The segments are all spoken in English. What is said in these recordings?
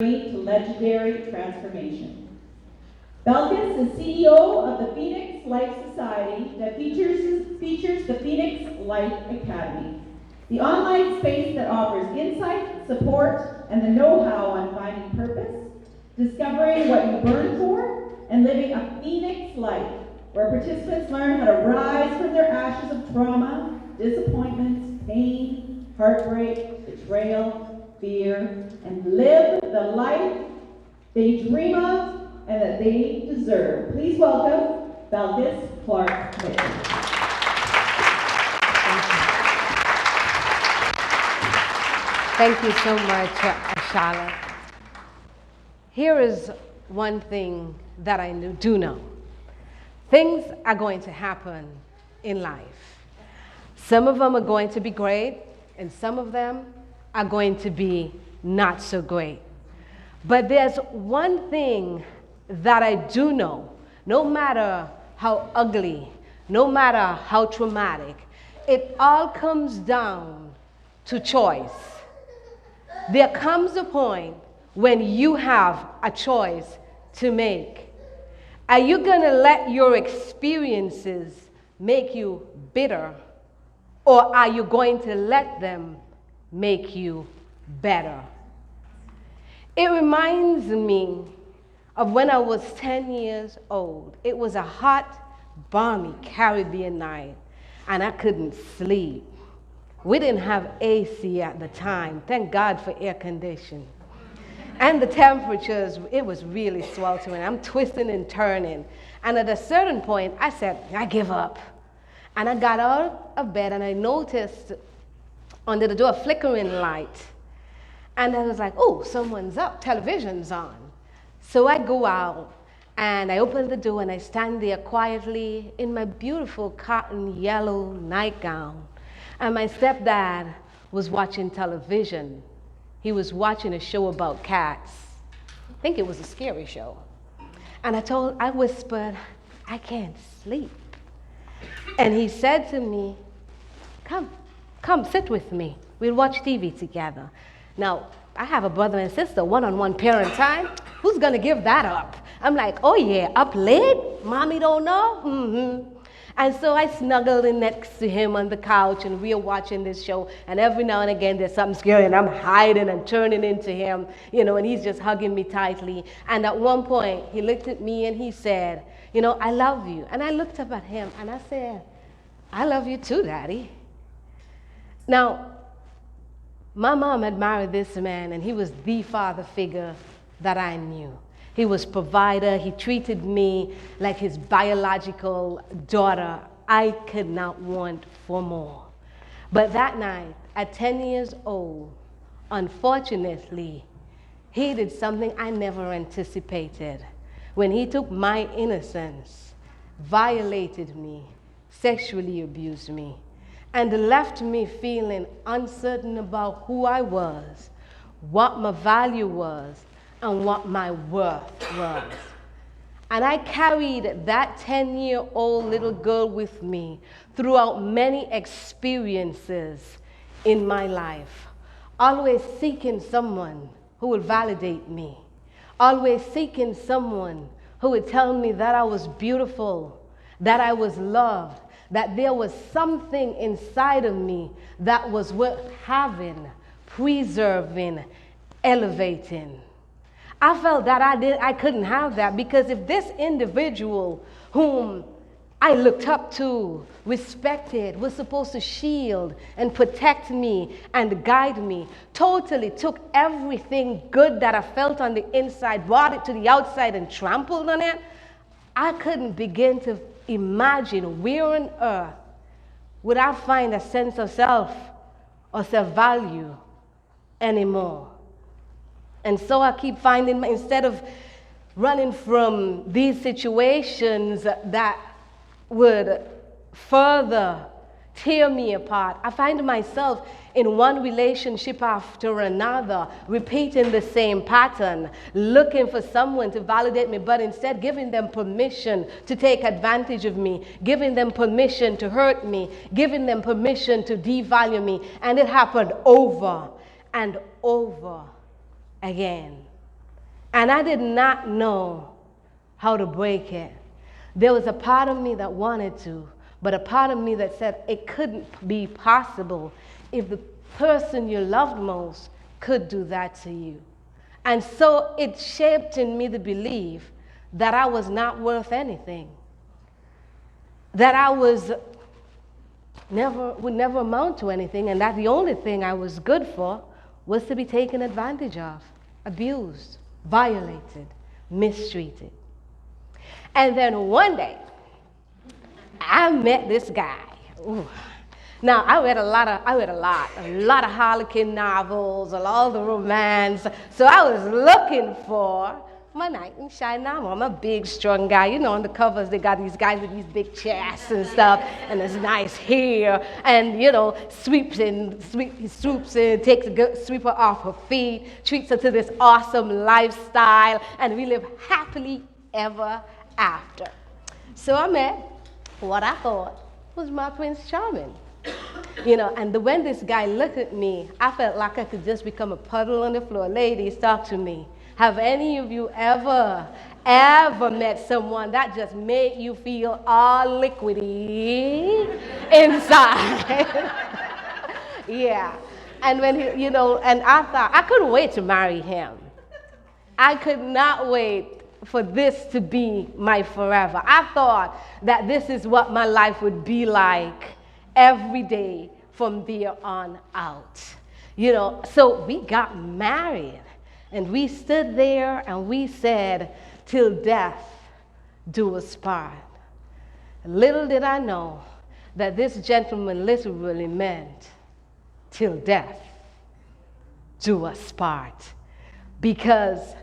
to legendary transformation. Belkis is CEO of the Phoenix Life Society that features the Phoenix Life Academy, the online space that offers insight, support, and the know-how on finding purpose, discovering what you burn for, and living a Phoenix life, where participants learn how to rise from their ashes of trauma, disappointments, pain, heartbreak, betrayal, fear, and live the life they dream of and that they deserve. Please welcome Belkis Clark. Thank you so much, Ashala. Here is one thing that I do know. Things are going to happen in life. Some of them are going to be great, and some of them are going to be not so great. But there's one thing that I do know, no matter how ugly, no matter how traumatic, it all comes down to choice. There comes a point when you have a choice to make. Are you going to let your experiences make you bitter, or are you going to let them make you better? It reminds me of when I was 10 years old. It was a hot, balmy Caribbean night, and I couldn't sleep. We didn't have AC at the time. Thank God for air conditioning. And the temperatures, it was really sweltering. I'm twisting and turning. And at a certain point, I said, I give up. And I got out of bed, and I noticed under the door a flickering light. And I was like, oh, someone's up, television's on. So I go out, and I open the door, and I stand there quietly in my beautiful cotton yellow nightgown. And my stepdad was watching television. He was watching a show about cats. I think it was a scary show. And I whispered, I can't sleep. And he said to me, come sit with me. We'll watch TV together. Now, I have a brother and sister, one-on-one parent time. Who's gonna give that up? I'm like, oh yeah, up late? Mommy don't know? Mm-hmm. And so I snuggled in next to him on the couch, and we are watching this show, and every now and again there's something scary, and I'm hiding and turning into him, and he's just hugging me tightly. And at one point, he looked at me and he said, I love you. And I looked up at him and I said, I love you too, Daddy. Now, my mom had married this man, and he was the father figure that I knew. He was provider. He treated me like his biological daughter. I could not want for more. But that night, at 10 years old, unfortunately, he did something I never anticipated. When he took my innocence, violated me, sexually abused me, and left me feeling uncertain about who I was, what my value was, and what my worth was. And I carried that 10-year-old little girl with me throughout many experiences in my life, always seeking someone who would validate me, always seeking someone who would tell me that I was beautiful, that I was loved, that there was something inside of me that was worth having, preserving, elevating. I felt that I couldn't have that, because if this individual whom I looked up to, respected, was supposed to shield and protect me and guide me, totally took everything good that I felt on the inside, brought it to the outside and trampled on it, I couldn't begin to imagine where on earth would I find a sense of self or self-value anymore. And so I keep finding, instead of running from these situations that would further tear me apart, I find myself in one relationship after another, repeating the same pattern, looking for someone to validate me, but instead giving them permission to take advantage of me, giving them permission to hurt me, giving them permission to devalue me. And it happened over and over again. And I did not know how to break it. There was a part of me that wanted to, but a part of me that said it couldn't be possible if the person you loved most could do that to you. And so it shaped in me the belief that I was not worth anything, that I would never amount to anything, and that the only thing I was good for was to be taken advantage of, abused, violated, mistreated. And then one day, I met this guy. Ooh. Now, I read a lot of Harlequin novels, a lot of the romance. So I was looking for my knight in shining armor. I'm a big, strong guy. You know, on the covers, they got these guys with these big chests and stuff, and this nice hair, and, you know, he swoops in, takes a good sweeper off her feet, treats her to this awesome lifestyle, and we live happily ever after. So I met what I thought was my Prince Charming. You know, and when this guy looked at me, I felt like I could just become a puddle on the floor. Ladies, talk to me. Have any of you ever met someone that just made you feel all liquidy inside? Yeah. And when he, you know, and I thought, I couldn't wait to marry him. I could not wait for this to be my forever. I thought that this is what my life would be like every day from there on out. You know, so we got married, and we stood there and we said, till death do us part. Little did I know that this gentleman literally meant till death do us part. Because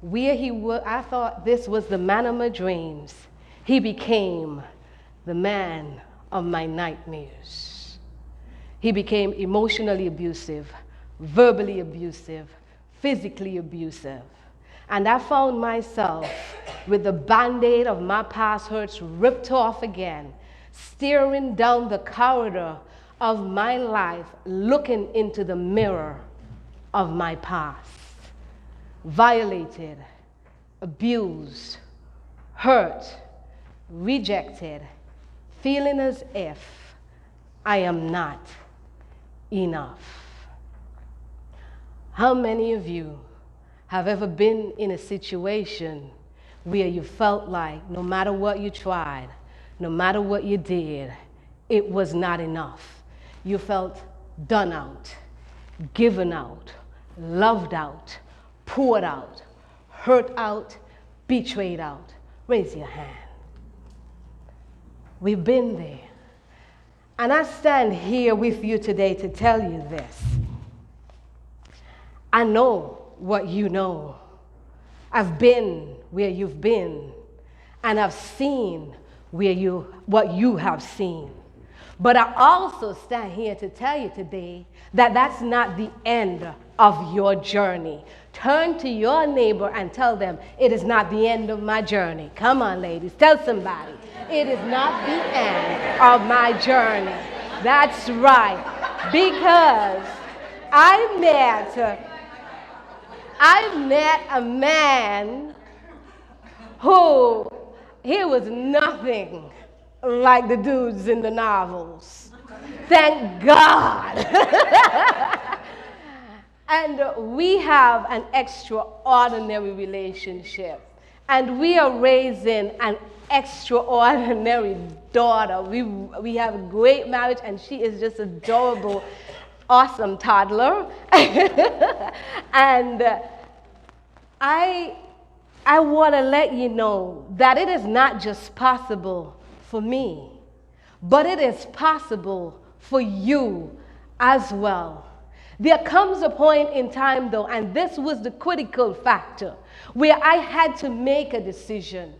where he was, I thought this was the man of my dreams. He became the man of my nightmares. He became emotionally abusive, verbally abusive, physically abusive. And I found myself with the band-aid of my past hurts ripped off again, staring down the corridor of my life, looking into the mirror of my past. Violated, abused, hurt, rejected, feeling as if I am not enough. How many of you have ever been in a situation where you felt like no matter what you tried, no matter what you did, it was not enough? You felt done out, given out, loved out, poured out, hurt out, betrayed out. Raise your hand. We've been there. And I stand here with you today to tell you this. I know what you know. I've been where you've been, and I've seen what you have seen. But I also stand here to tell you today that that's not the end of your journey. Turn to your neighbor and tell them, it is not the end of my journey. Come on, ladies, tell somebody. It is not the end of my journey. That's right. Because I met a man who, he was nothing like the dudes in the novels. Thank God. And we have an extraordinary relationship. And we are raising an extraordinary daughter. We have a great marriage, and she is just adorable, awesome toddler. And I want to let you know that it is not just possible for me, but it is possible for you as well. There comes a point in time, though, and this was the critical factor, where I had to make a decision.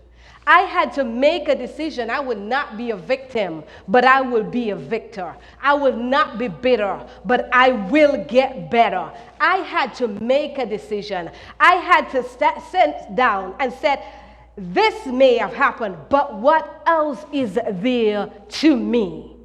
I had to make a decision. I would not be a victim, but I will be a victor. I will not be bitter, but I will get better. I had to make a decision. I had to sit down and said, this may have happened, but what else is there to me?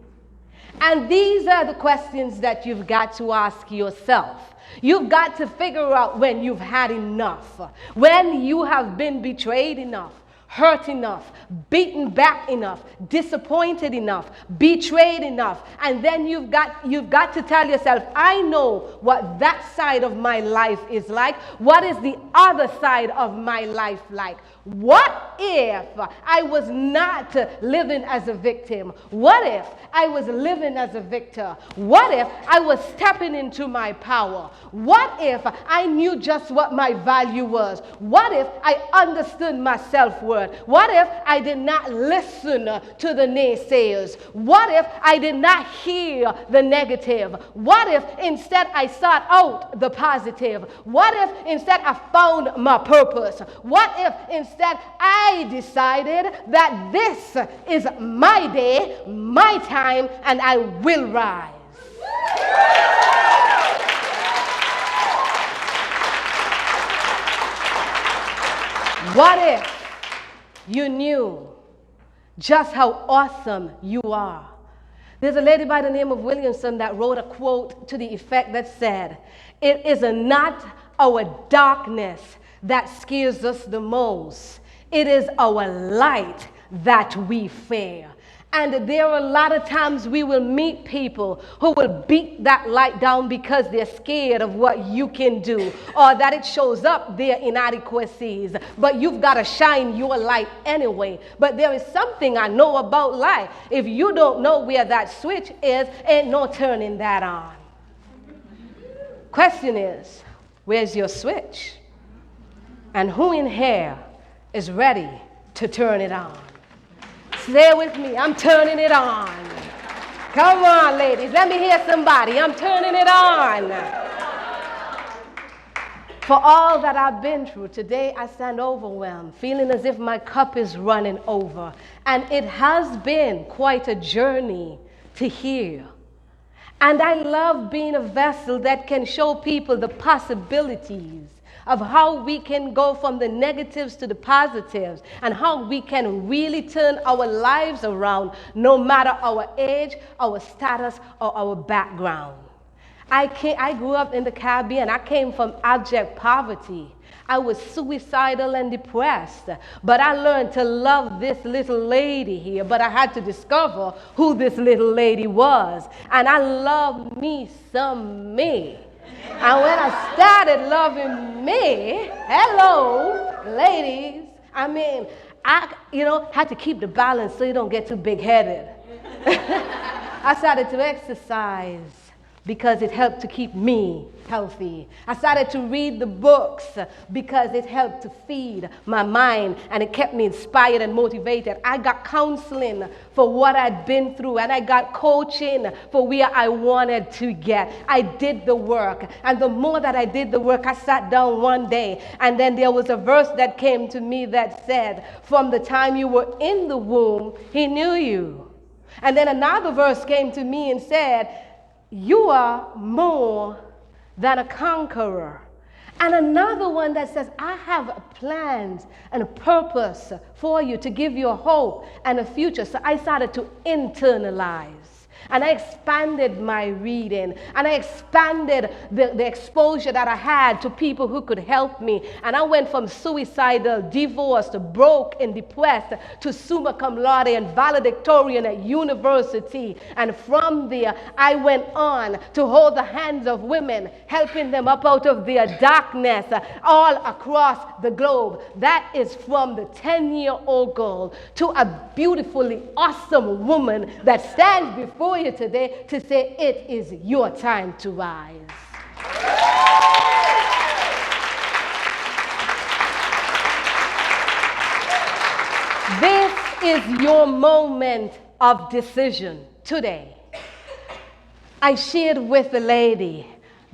And these are the questions that you've got to ask yourself. You've got to figure out when you've had enough, when you have been betrayed enough, hurt enough, beaten back enough, disappointed enough, betrayed enough. And then you've got to tell yourself, I know what that side of my life is like. What is the other side of my life like? What if I was not living as a victim? What if I was living as a victor? What if I was stepping into my power? What if I knew just what my value was? What if I understood my self-worth? What if I did not listen to the naysayers? What if I did not hear the negative? What if instead I sought out the positive? What if instead I found my purpose? What if instead I decided that this is my day, my time, and I will rise? What if you knew just how awesome you are? There's a lady by the name of Williamson that wrote a quote to the effect that said, "It is not our darkness that scares us the most. It is our light that we fear." And there are a lot of times we will meet people who will beat that light down because they're scared of what you can do, or that it shows up their inadequacies. But you've got to shine your light anyway. But there is something I know about life. If you don't know where that switch is, ain't no turning that on. Question is, where's your switch? And who in here is ready to turn it on? Say with me, I'm turning it on. Come on, ladies, let me hear somebody. I'm turning it on. For all that I've been through, today I stand overwhelmed, feeling as if my cup is running over. And it has been quite a journey to hear. And I love being a vessel that can show people the possibilities of how we can go from the negatives to the positives, and how we can really turn our lives around no matter our age, our status, or our background. I grew up in the Caribbean. I came from abject poverty. I was suicidal and depressed, but I learned to love this little lady here, but I had to discover who this little lady was, and I love me some me. And when I started loving me, hello, ladies, I mean, I had to keep the balance so you don't get too big-headed. I started to exercise because it helped to keep me healthy. I started to read the books because it helped to feed my mind, and it kept me inspired and motivated. I got counseling for what I'd been through, and I got coaching for where I wanted to get. I did the work, and the more that I did the work, I sat down one day, and then there was a verse that came to me that said, "From the time you were in the womb, he knew you." And then another verse came to me and said, "You are more than a conqueror." And another one that says, "I have plans and a purpose for you to give you a hope and a future." So I started to internalize. And I expanded my reading, and I expanded the exposure that I had to people who could help me. And I went from suicidal, divorced, broke, and depressed to summa cum laude and valedictorian at university. And from there, I went on to hold the hands of women, helping them up out of their darkness all across the globe. That is from the 10-year-old girl to a beautifully awesome woman that stands before you today to say it is your time to rise. This is your moment of decision today. I shared with the lady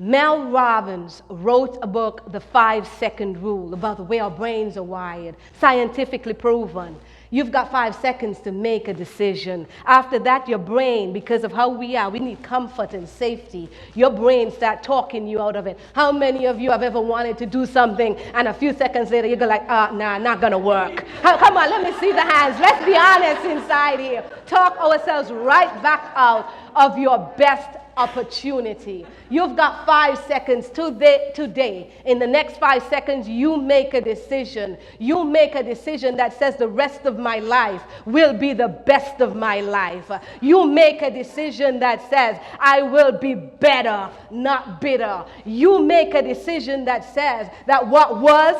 Mel Robbins wrote a book, The 5-Second Rule, about the way our brains are wired, scientifically proven. You've got 5 seconds to make a decision. After that, your brain, because of how we are, we need comfort and safety. Your brain start talking you out of it. How many of you have ever wanted to do something and a few seconds later you go like, nah, not gonna work. Come on, let me see the hands. Let's be honest inside here. Talk ourselves right back out of your best opportunity. You've got 5 seconds today. In the next 5 seconds, you make a decision. You make a decision that says the rest of my life will be the best of my life. You make a decision that says I will be better, not bitter. You make a decision that says that what was,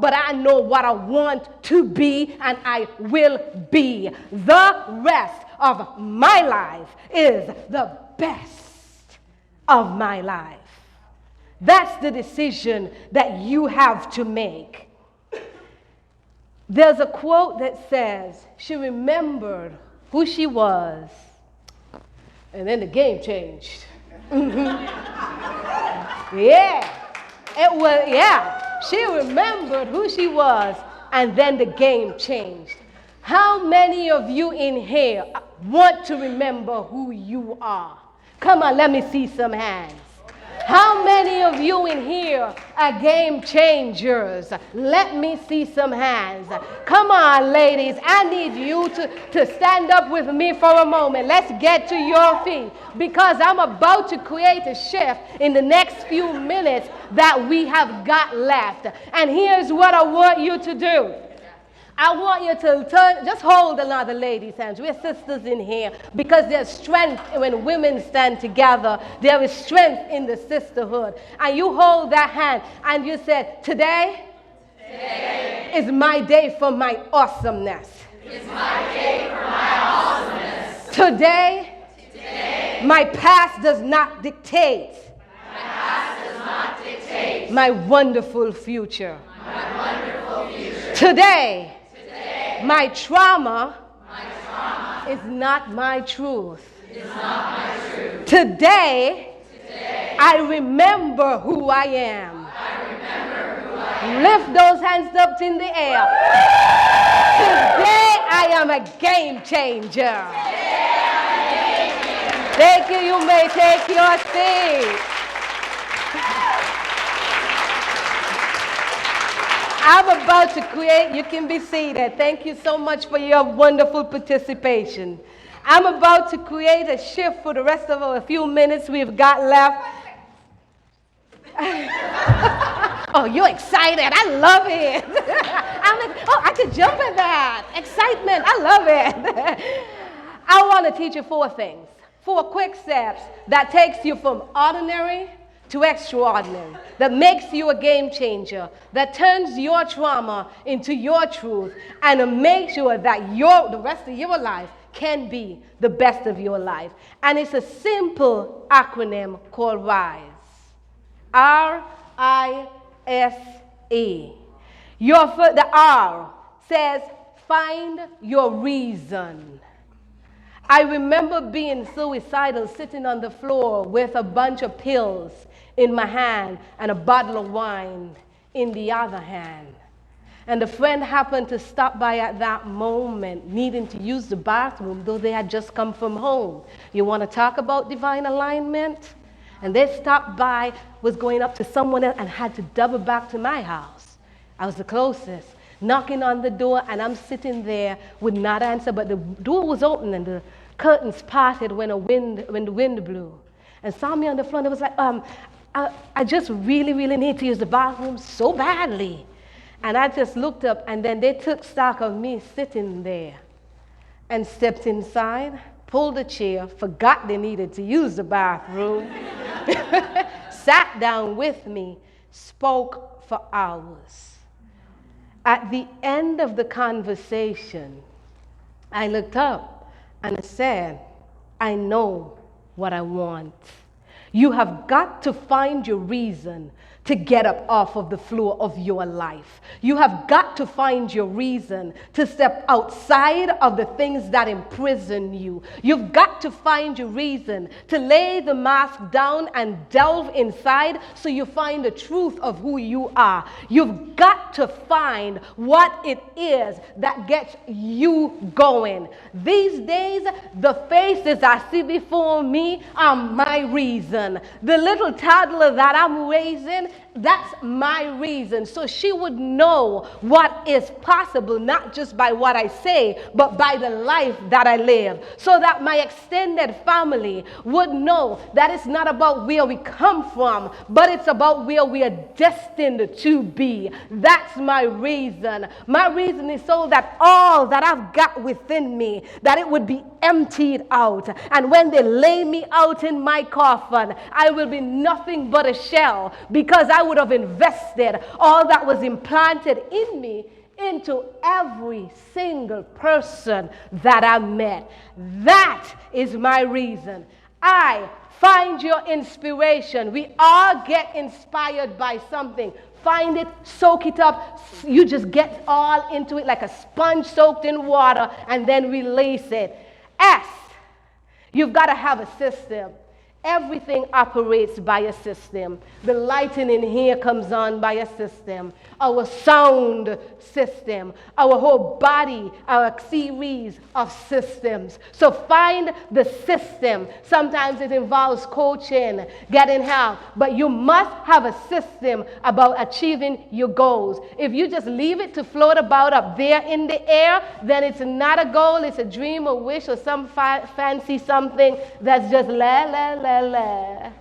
but I know what I want to be and I will be. The rest of my life is the best of my life. That's the decision that you have to make. There's a quote that says, she remembered who she was, and then the game changed. She remembered who she was, and then the game changed. How many of you in here want to remember who you are? Come on, let me see some hands. How many of you in here are game changers? Let me see some hands. Come on, ladies. I need you to stand up with me for a moment. Let's get to your feet because I'm about to create a shift in the next few minutes that we have got left. And here's what I want you to do. I want you to turn, just hold another lady's hands. We're sisters in here because there's strength when women stand together. There is strength in the sisterhood. And you hold that hand and you said, today is my day for my awesomeness. It's my day for my awesomeness. Today, my past does not dictate. My past does not dictate. My wonderful future. My wonderful future. Today, my trauma is not my truth. Is not my truth. Today, I remember who I am. I remember who I am. Lift those hands up in the air. Today, I am a game changer. Thank you. You may take your seat. I'm about to create, you can be seated. Thank you so much for your wonderful participation. I'm about to create a shift for the rest of a few minutes we've got left. Oh, you're excited. I love it. I could jump at that. Excitement. I love it. I want to teach you 4 things. 4 quick steps that takes you from ordinary to extraordinary, that makes you a game changer, that turns your trauma into your truth, and makes sure that the rest of your life can be the best of your life. And it's a simple acronym called RISE. R-I-S-E. The R says, find your reason. I remember being suicidal, sitting on the floor with a bunch of pills in my hand and a bottle of wine in the other hand. And a friend happened to stop by at that moment, needing to use the bathroom, though they had just come from home. You want to talk about divine alignment? And they stopped by, was going up to someone else, and had to double back to my house. I was the closest. Knocking on the door, and I'm sitting there, would not answer, but the door was open and the curtains parted when the wind blew. And saw me on the floor, and it was like, I just really, really need to use the bathroom so badly. And I just looked up, and then they took stock of me sitting there and stepped inside, pulled a chair, forgot they needed to use the bathroom, sat down with me, spoke for hours. At the end of the conversation, I looked up and I said, I know what I want. You have got to find your reason to get up off of the floor of your life. You have got to find your reason to step outside of the things that imprison you. You've got to find your reason to lay the mask down and delve inside so you find the truth of who you are. You've got to find what it is that gets you going. These days, the faces I see before me are my reason. The little toddler that I'm raising, that's my reason. So she would know what is possible, not just by what I say, but by the life that I live. So that my extended family would know that it's not about where we come from, but it's about where we are destined to be. That's my reason. My reason is so that all that I've got within me, that it would be emptied out. And when they lay me out in my coffin, I will be nothing but a shell, because I would have invested all that was implanted in me into every single person that I met. That is my reason. I find your inspiration. We all get inspired by something. Find it, soak it up. You just get all into it like a sponge soaked in water and then release it. S, you've got to have a system. Everything operates by a system. The lighting in here comes on by a system. Our sound system, our whole body, our series of systems. So find the system. Sometimes it involves coaching, getting help, but you must have a system about achieving your goals. If you just leave it to float about up there in the air, then it's not a goal, it's a dream, a wish, or some fancy something that's just la la la la.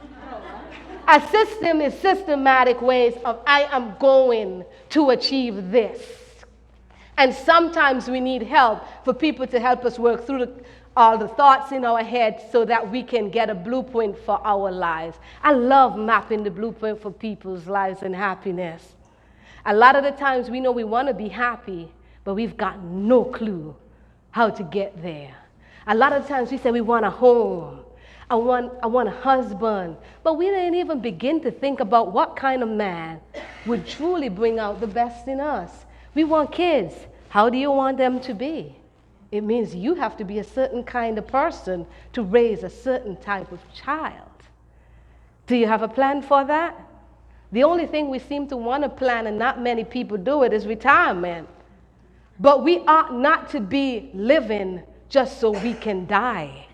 A system is systematic ways of I am going to achieve this. And sometimes we need help for people to help us work through all the thoughts in our head so that we can get a blueprint for our lives. I love mapping the blueprint for people's lives and happiness. A lot of the times we know we want to be happy, but we've got no clue how to get there. A lot of times we say we want a home. I want a husband. But we didn't even begin to think about what kind of man would truly bring out the best in us. We want kids. How do you want them to be? It means you have to be a certain kind of person to raise a certain type of child. Do you have a plan for that? The only thing we seem to want to plan, and not many people do it, is retirement. But we ought not to be living just so we can die.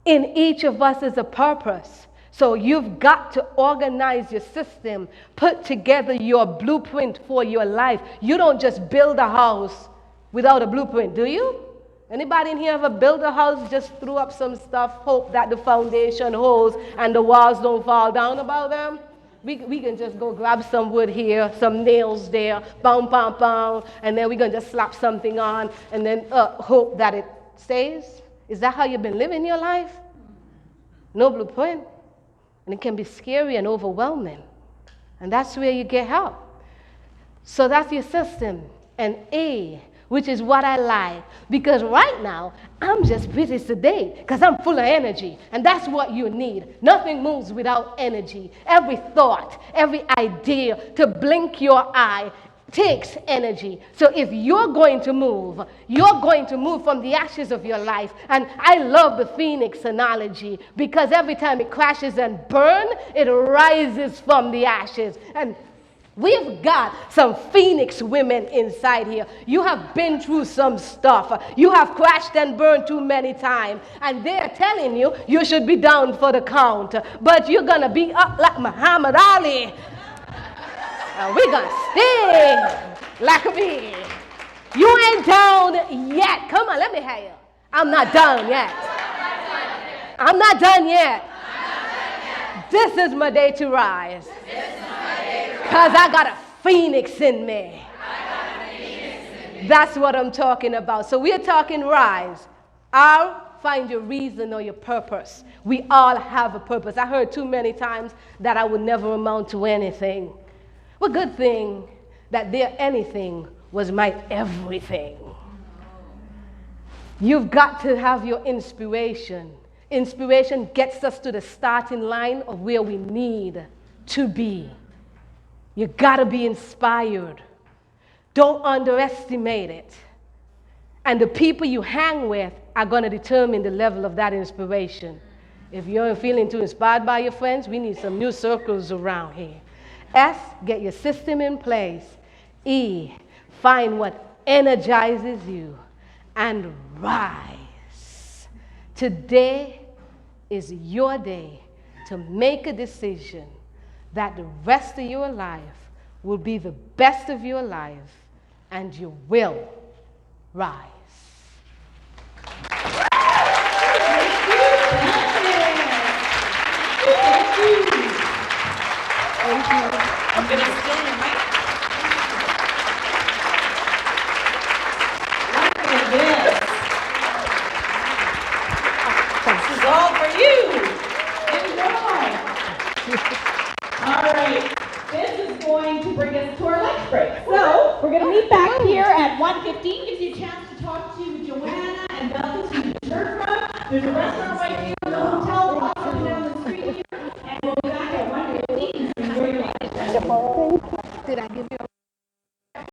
In each of us is a purpose. So you've got to organize your system, put together your blueprint for your life. You don't just build a house without a blueprint, do you? Anybody in here ever build a house, just threw up some stuff, hope that the foundation holds and the walls don't fall down about them? We can just go grab some wood here, some nails there, bam, bam, bam, and then we're going to just slap something on and then hope that it stays? Is that how you've been living your life? No blueprint. And it can be scary and overwhelming. And that's where you get help. So that's your system. And A, which is what I like. Because right now, I'm just pretty sedate because I'm full of energy. And that's what you need. Nothing moves without energy. Every thought, every idea, to blink your eye takes energy. So if you're going to move from the ashes of your life. And I love the phoenix analogy because every time it crashes and burns, it rises from the ashes. And we've got some phoenix women inside here. You have been through some stuff. You have crashed and burned too many times. And they're telling you you should be down for the count. But you're going to be up like Muhammad Ali. And we're going to sting like me. You ain't down yet. Come on, let me hear you. I'm not done yet. I'm not done yet. This is my day to rise. Because I got a phoenix in me. That's what I'm talking about. So we're talking rise. R, find your reason or your purpose. We all have a purpose. I heard too many times that I would never amount to anything. Well, good thing that their anything was my everything. You've got to have your inspiration. Inspiration gets us to the starting line of where we need to be. You gotta be inspired. Don't underestimate it. And the people you hang with are gonna determine the level of that inspiration. If you're feeling too inspired by your friends, we need some new circles around here. S, get your system in place. E, find what energizes you. And rise. Today is your day to make a decision that the rest of your life will be the best of your life, and you will rise. Thank you. I'm going to stand, right? Look at this. This is all for you. Enjoy. All right. This is going to bring us to our lunch break. So we're going to meet back here at 1:15. Gives you a chance to talk to Joanna and Belkis, who you just heard from. There's a restaurant